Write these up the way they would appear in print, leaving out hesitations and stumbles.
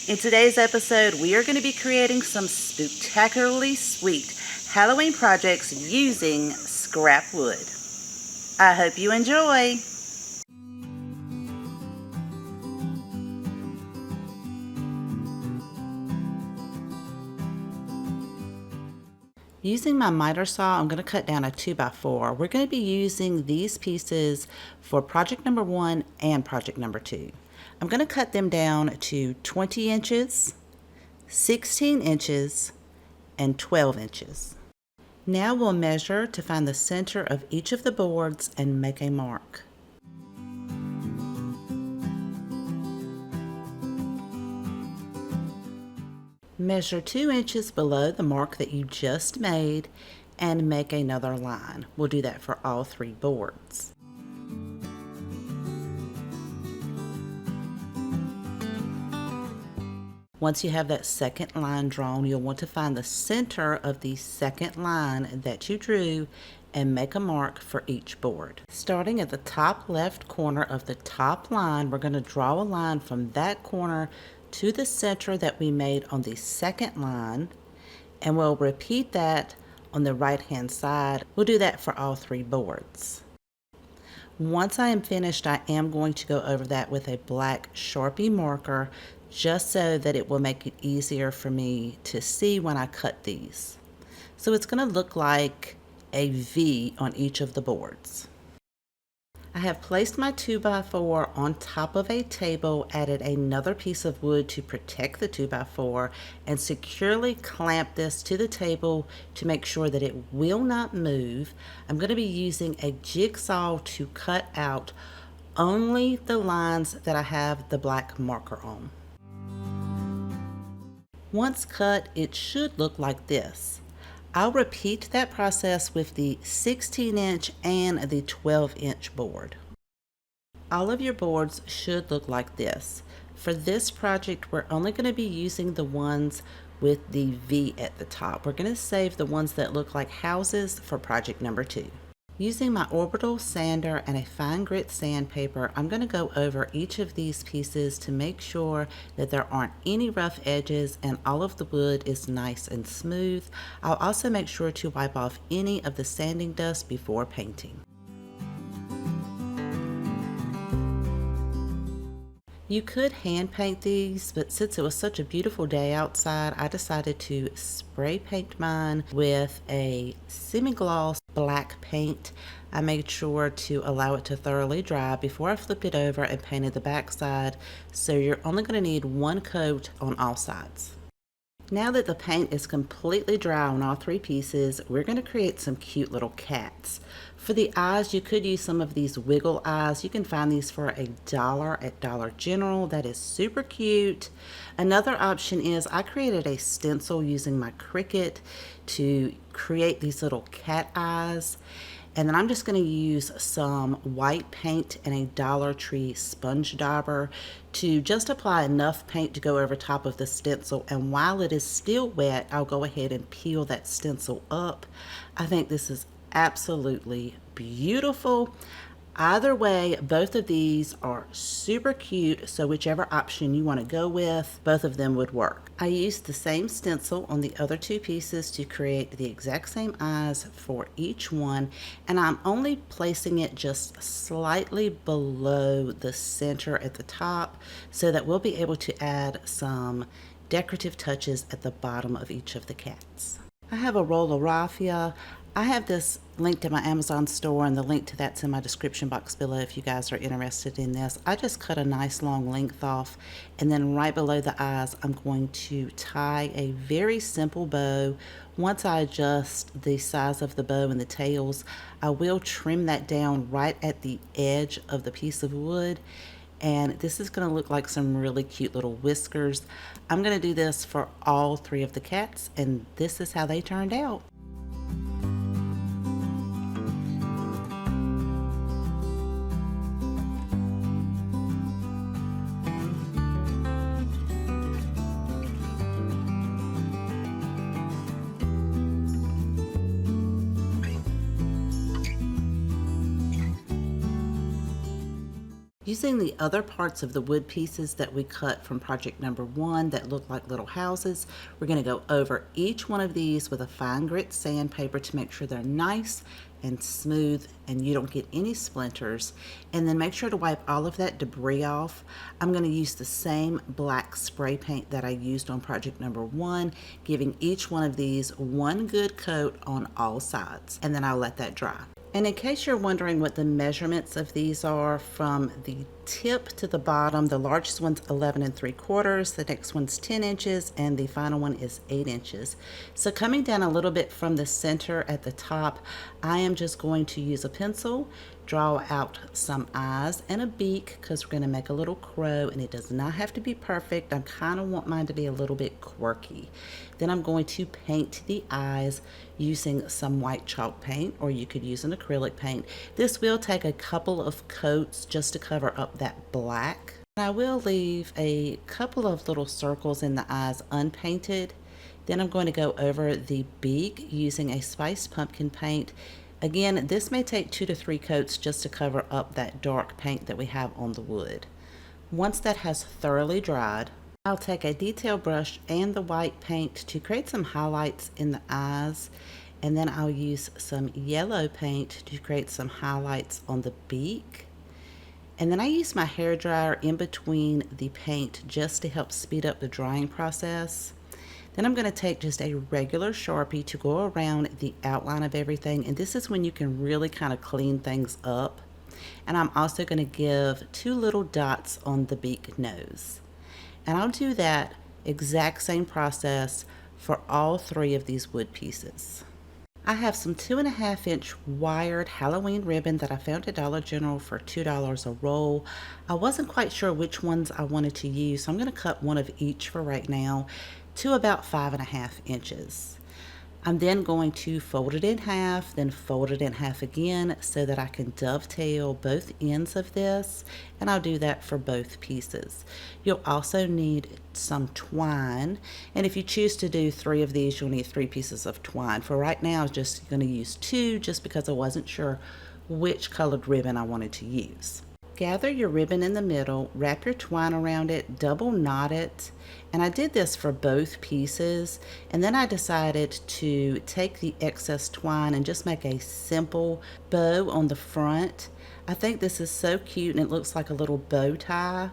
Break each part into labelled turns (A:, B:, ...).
A: In today's episode, we are going to be creating some spooktacularly sweet Halloween projects using scrap wood. I hope you enjoy. Using my miter saw, I'm going to cut down a 2x4. We're going to be using these pieces for project number 1 and project number 2. I'm going to cut them down to 20 inches, 16 inches, and 12 inches. Now we'll measure to find the center of each of the boards and make a mark. Measure 2 inches below the mark that you just made and make another line. We'll do that for all 3 boards. Once you have that second line drawn, you'll want to find the center of the second line that you drew and make a mark for each board. Starting at the top left corner of the top line, we're going to draw a line from that corner to the center that we made on the second line, and we'll repeat that on the right hand side. We'll do that for all 3 boards. Once I am finished, I am going to go over that with a black Sharpie marker just so that it will make it easier for me to see when I cut these. So it's going to look like a V on each of the boards. I have placed my 2x4 on top of a table, added another piece of wood to protect the 2x4, and securely clamped this to the table to make sure that it will not move. I'm going to be using a jigsaw to cut out only the lines that I have the black marker on. Once cut, it should look like this. I'll repeat that process with the 16-inch and the 12-inch board. All of your boards should look like this. For this project, we're only going to be using the ones with the V at the top. We're going to save the ones that look like houses for project number 2. Using my orbital sander and a fine grit sandpaper, I'm going to go over each of these pieces to make sure that there aren't any rough edges and all of the wood is nice and smooth. I'll also make sure to wipe off any of the sanding dust before painting. You could hand paint these, but since it was such a beautiful day outside, I decided to spray paint mine with a semi-gloss black paint. I made sure to allow it to thoroughly dry before I flipped it over and painted the back side, so you're only going to need 1 coat on all sides. Now that the paint is completely dry on all 3 pieces, we're going to create some cute little cats. For the eyes, you could use some of these wiggle eyes. You can find these for $1 at Dollar General. That is super cute. Another option is I created a stencil using my Cricut to create these little cat eyes. And then I'm just going to use some white paint and a Dollar Tree sponge dauber to just apply enough paint to go over top of the stencil. And while it is still wet, I'll go ahead and peel that stencil up. I think this is absolutely beautiful. Either way, both of these are super cute, so whichever option you want to go with, both of them would work. I used the same stencil on the other 2 pieces to create the exact same eyes for each one, and I'm only placing it just slightly below the center at the top so that we'll be able to add some decorative touches at the bottom of each of the cats. I have a roll of raffia. I have this linked to my Amazon store, and the link to that's in my description box below if you guys are interested in this. I just cut a nice long length off, and then right below the eyes I'm going to tie a very simple bow. Once I adjust the size of the bow and the tails, I will trim that down right at the edge of the piece of wood, and this is going to look like some really cute little whiskers. I'm going to do this for all 3 of the cats, and this is how they turned out. Using the other parts of the wood pieces that we cut from project number 1 that look like little houses, we're going to go over each one of these with a fine grit sandpaper to make sure they're nice and smooth and you don't get any splinters. And then make sure to wipe all of that debris off. I'm going to use the same black spray paint that I used on project number 1, giving each one of these one good coat on all sides, and then I'll let that dry. And in case you're wondering what the measurements of these are, from the tip to the bottom, the largest one's 11 3/4, the next one's 10 inches, and the final one is 8 inches. So coming down a little bit from the center at the top, I am just going to use a pencil, draw out some eyes and a beak, because we're going to make a little crow, and it does not have to be perfect. I kind of want mine to be a little bit quirky. Then I'm going to paint the eyes using some white chalk paint, or you could use an acrylic paint. This will take a couple of coats just to cover up that black. I will leave a couple of little circles in the eyes unpainted. Then I'm going to go over the beak using a spiced pumpkin paint. Again, this may take 2 to 3 coats just to cover up that dark paint that we have on the wood. Once that has thoroughly dried, I'll take a detail brush and the white paint to create some highlights in the eyes, and then I'll use some yellow paint to create some highlights on the beak. And then I use my hair dryer in between the paint just to help speed up the drying process. Then I'm going to take just a regular Sharpie to go around the outline of everything, and this is when you can really kind of clean things up. And I'm also going to give 2 little dots on the beak nose. And I'll do that exact same process for all 3 of these wood pieces. I have some 2.5-inch wired Halloween ribbon that I found at Dollar General for $2 a roll. I wasn't quite sure which ones I wanted to use, so I'm going to cut one of each for right now to about 5.5 inches. I'm then going to fold it in half, then fold it in half again so that I can dovetail both ends of this, and I'll do that for both pieces. You'll also need some twine, and if you choose to do 3 of these, you'll need 3 pieces of twine. For right now, I'm just going to use 2 just because I wasn't sure which colored ribbon I wanted to use. Gather your ribbon in the middle, wrap your twine around it, double knot it, and I did this for both pieces, and then I decided to take the excess twine and just make a simple bow on the front. I think this is so cute and it looks like a little bow tie.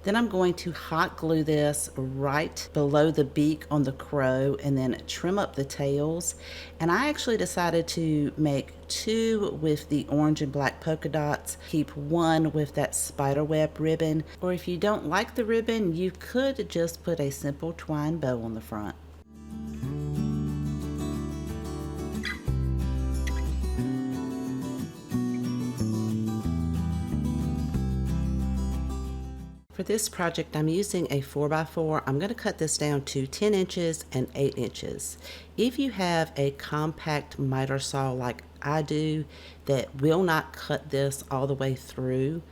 A: Then I'm going to hot glue this right below the beak on the crow and then trim up the tails. And I actually decided to make 2 with the orange and black polka dots, keep 1 with that spider web ribbon. Or if you don't like the ribbon, you could just put a simple twine bow on the front. For this project, I'm using a 4x4. I'm going to cut this down to 10 inches and 8 inches. If you have a compact miter saw like I do that will not cut this all the way through,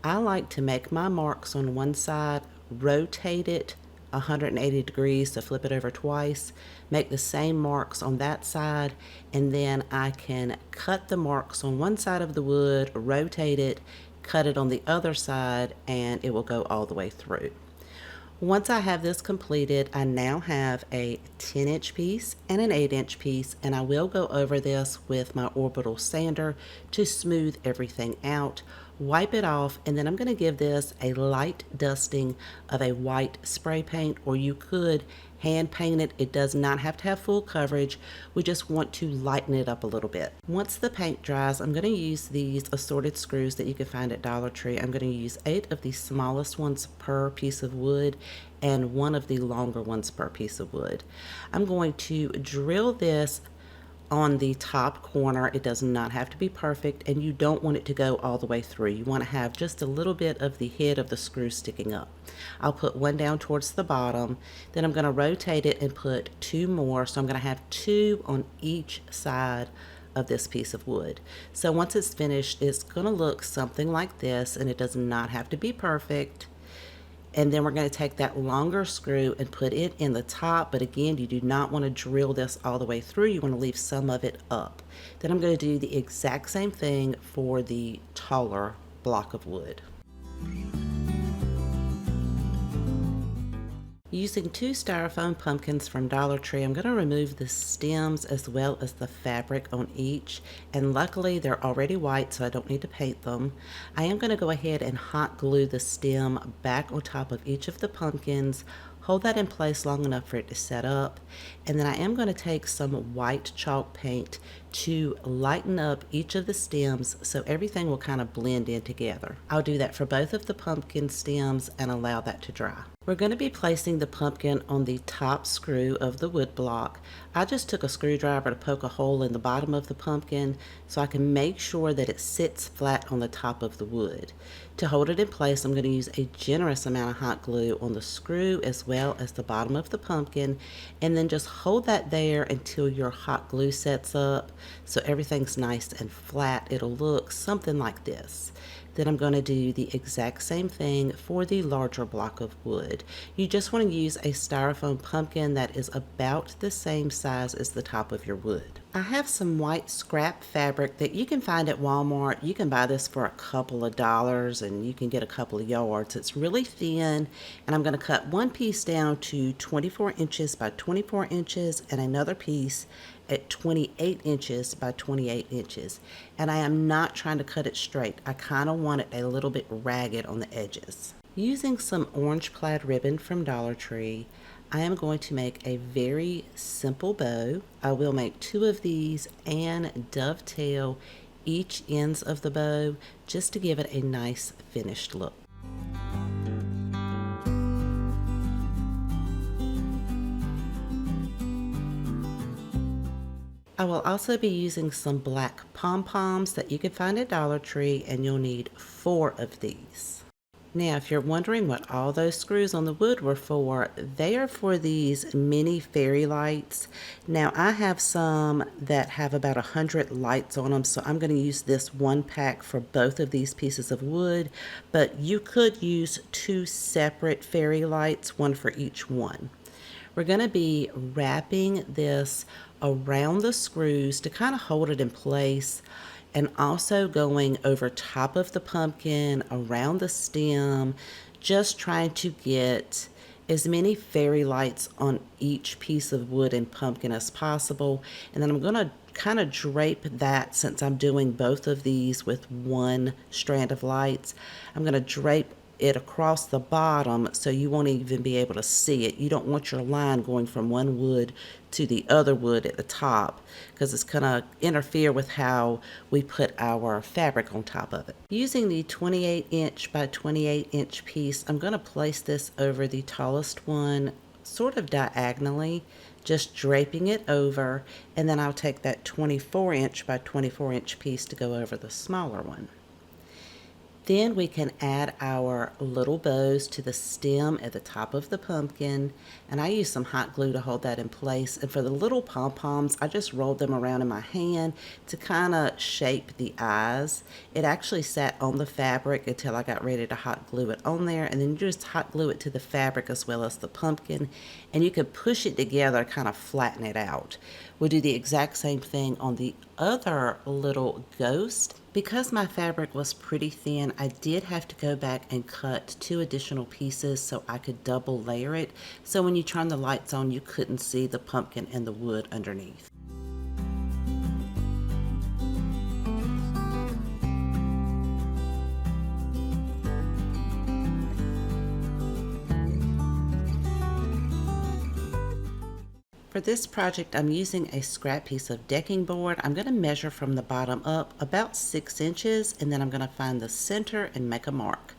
A: I like to make my marks on one side, rotate it 180 degrees to flip it over twice, make the same marks on that side, and then I can cut the marks on one side of the wood, rotate it, cut it on the other side, and it will go all the way through. Once I have this completed, I now have a 10-inch piece and an 8-inch piece, and I will go over this with my orbital sander to smooth everything out, wipe it off, and then I'm going to give this a light dusting of a white spray paint, or you could hand paint it. It does not have to have full coverage. We just want to lighten it up a little bit. Once the paint dries, I'm going to use these assorted screws that you can find at Dollar Tree. I'm going to use 8 of the smallest ones per piece of wood and 1 of the longer ones per piece of wood. I'm going to drill this on the top corner. It does not have to be perfect, and you don't want it to go all the way through. You want to have just a little bit of the head of the screw sticking up. I'll put 1 down towards the bottom, then I'm going to rotate it and put 2 more, so I'm going to have 2 on each side of this piece of wood. So once it's finished, it's going to look something like this, and it does not have to be perfect. And then we're going to take that longer screw and put it in the top, but again, you do not want to drill this all the way through. You want to leave some of it up. Then I'm going to do the exact same thing for the taller block of wood. Using 2 styrofoam pumpkins from Dollar Tree, I'm going to remove the stems as well as the fabric on each. And luckily they're already white, so I don't need to paint them. I am going to go ahead and hot glue the stem back on top of each of the pumpkins. Hold that in place long enough for it to set up. And then I am going to take some white chalk paint to lighten up each of the stems so everything will kind of blend in together. I'll do that for both of the pumpkin stems and allow that to dry. We're going to be placing the pumpkin on the top screw of the wood block. I just took a screwdriver to poke a hole in the bottom of the pumpkin so I can make sure that it sits flat on the top of the wood. To hold it in place, I'm going to use a generous amount of hot glue on the screw as well as the bottom of the pumpkin, and then just hold that there until your hot glue sets up so everything's nice and flat. It'll look something like this. Then I'm going to do the exact same thing for the larger block of wood. You just want to use a styrofoam pumpkin that is about the same size as the top of your wood. I have some white scrap fabric that you can find at Walmart. You can buy this for a couple of dollars and you can get a couple of yards. It's really thin, and I'm going to cut one piece down to 24 inches by 24 inches and another piece at 28 inches by 28 inches. And I am not trying to cut it straight. I kind of want it a little bit ragged on the edges. Using some orange plaid ribbon from Dollar Tree, I am going to make a very simple bow. I will make 2 of these and dovetail each ends of the bow just to give it a nice finished look. I will also be using some black pom-poms that you can find at Dollar Tree, and you'll need 4 of these. Now, if you're wondering what all those screws on the wood were for, they are for these mini fairy lights. Now, I have some that have about 100 lights on them, so I'm going to use this one pack for both of these pieces of wood, but you could use 2 separate fairy lights, one for each one. We're going to be wrapping this around the screws to kind of hold it in place, and also going over top of the pumpkin, around the stem, just trying to get as many fairy lights on each piece of wood and pumpkin as possible. And then I'm going to kind of drape that, since I'm doing both of these with one strand of lights, I'm going to drape it across the bottom so you won't even be able to see it. You don't want your line going from one wood to the other wood at the top, because it's going to interfere with how we put our fabric on top of it. Using the 28 inch by 28 inch piece, I'm going to place this over the tallest one sort of diagonally, just draping it over, and then I'll take that 24 inch by 24 inch piece to go over the smaller one. Then we can add our little bows to the stem at the top of the pumpkin, and I use some hot glue to hold that in place. And for the little pom-poms, I just rolled them around in my hand to kind of shape the eyes. It actually sat on the fabric until I got ready to hot glue it on there, and then you just hot glue it to the fabric as well as the pumpkin, and you can push it together, kind of flatten it out. We'll do the exact same thing on the other little ghost. Because my fabric was pretty thin, I did have to go back and cut 2 additional pieces so I could double layer it, so when you turn the lights on, you couldn't see the pumpkin and the wood underneath. For this project, I'm using a scrap piece of decking board. I'm going to measure from the bottom up about 6 inches, and then I'm going to find the center and make a mark.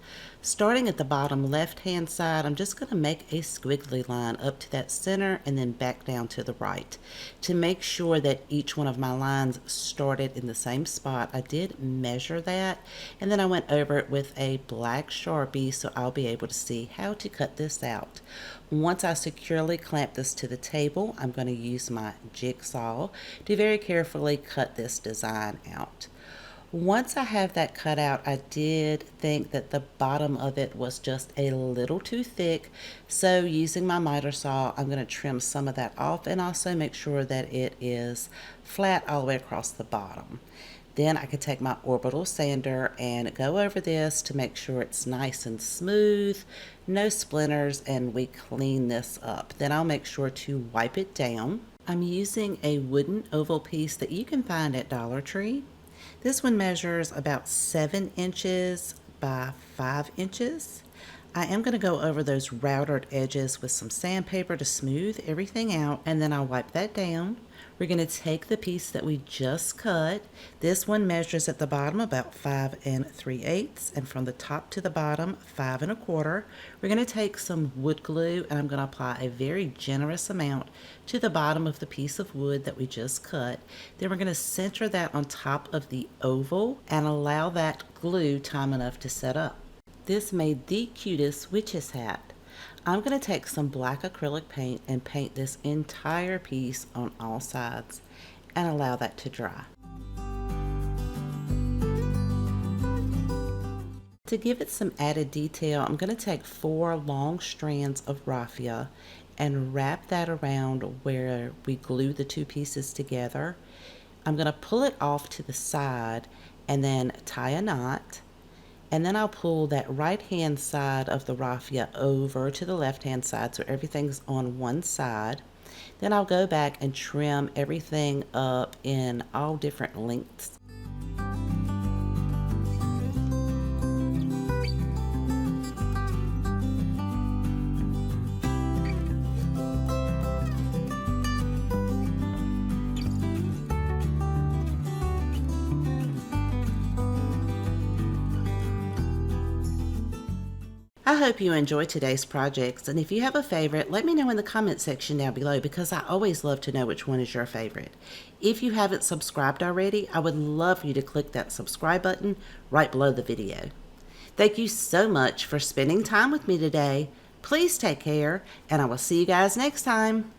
A: Starting at the bottom left-hand side, I'm just going to make a squiggly line up to that center and then back down to the right. To make sure that each one of my lines started in the same spot, I did measure that, and then I went over it with a black Sharpie so I'll be able to see how to cut this out. Once I securely clamp this to the table, I'm going to use my jigsaw to very carefully cut this design out. Once I have that cut out, I did think that the bottom of it was just a little too thick, so using my miter saw, I'm going to trim some of that off and also make sure that it is flat all the way across the bottom. Then I could take my orbital sander and go over this to make sure it's nice and smooth, no splinters, and we clean this up. Then I'll make sure to wipe it down. I'm using a wooden oval piece that you can find at Dollar Tree. This one measures about 7 inches by 5 inches. I am going to go over those routed edges with some sandpaper to smooth everything out, and then I'll wipe that down. We're going to take the piece that we just cut. This one measures at the bottom about 5 3/8, and from the top to the bottom 5 1/4. We're going to take some wood glue, and I'm going to apply a very generous amount to the bottom of the piece of wood that we just cut. Then we're going to center that on top of the oval and allow that glue time enough to set up. This made the cutest witch's hat. I'm going to take some black acrylic paint and paint this entire piece on all sides and allow that to dry. To give it some added detail, I'm going to take 4 long strands of raffia and wrap that around where we glue the 2 pieces together. I'm going to pull it off to the side and then tie a knot. And then I'll pull that right-hand side of the raffia over to the left-hand side so everything's on one side. Then I'll go back and trim everything up in all different lengths. I hope you enjoyed today's projects, and if you have a favorite, let me know in the comment section down below because I always love to know which one is your favorite. If you haven't subscribed already, I would love you to click that subscribe button right below the video. Thank you so much for spending time with me today. Please take care, and I will see you guys next time.